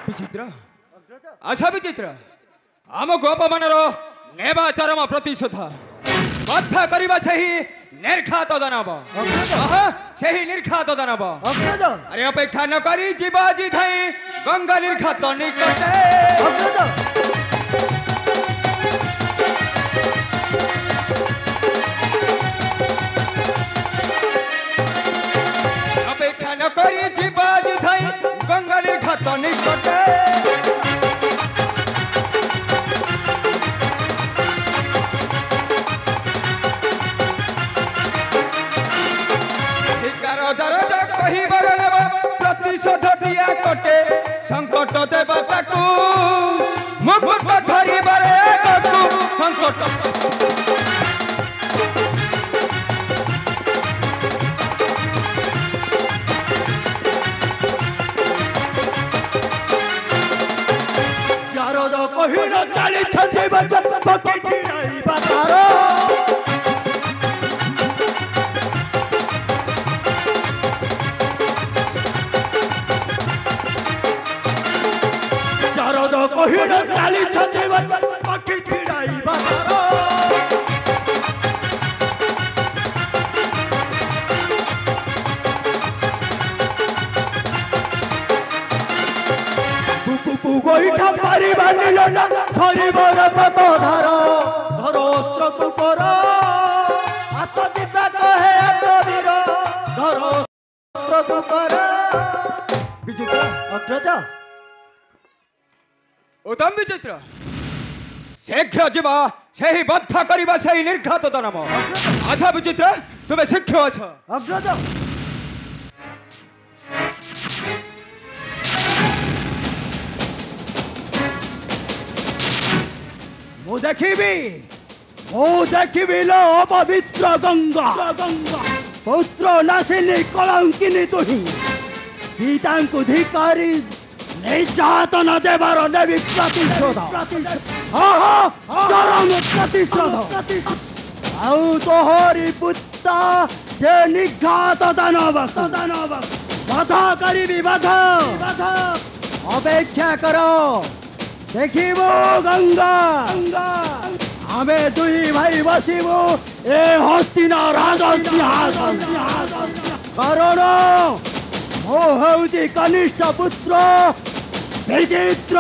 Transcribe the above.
विचित्र अच्छा विचित्र आमको अपमानर नेबा चरम प्रतिशोध बद्ध करिबा सही निर्घात दानव सही निर्घात दानव अरे अपेक्षा न करी जीवाजी धई गंगा निर्घात निकटे अपेक्षा न करी जीवाजी धई गंगा निर्घात निकटे प्रतिशोध दिया कटे संकट देवता को मुकुट धरी बारे संकट यारो दो कहिन चाली छते बच पकी ठिराई बातारो कहिन चाली छते पकी ठिराई बातारो बुकु गोइठा पारी बानिलो ना धरी बर कत धार धरो अस्त्र कुकर आसति कहे कबीर धरो अस्त्र कुकर विचित्र अग्रज उत्तम विचित्र शीघ्र जीवा सही बद्ध करिबा सही निर्घात दानव अच्छा विचित्र तुम्हें शीघ्र अछ अग्रज मु देखिबी लो पवित्र गंगा पुत्र नासिनी कलंकिनी तुही पितांकु धिकारी निर्यातन देवार देवी प्रतिशोध चरम प्रतिशोध आउ तोहरी पुत्र से निघात दानव बाधा करी बाधा अपेक्षा करो देखिबो गंगा आमे दुई भाई बसिबो ए हस्तिना राजसिंहासन कारण मो हौची कनिष्ठ पुत्र विचित्र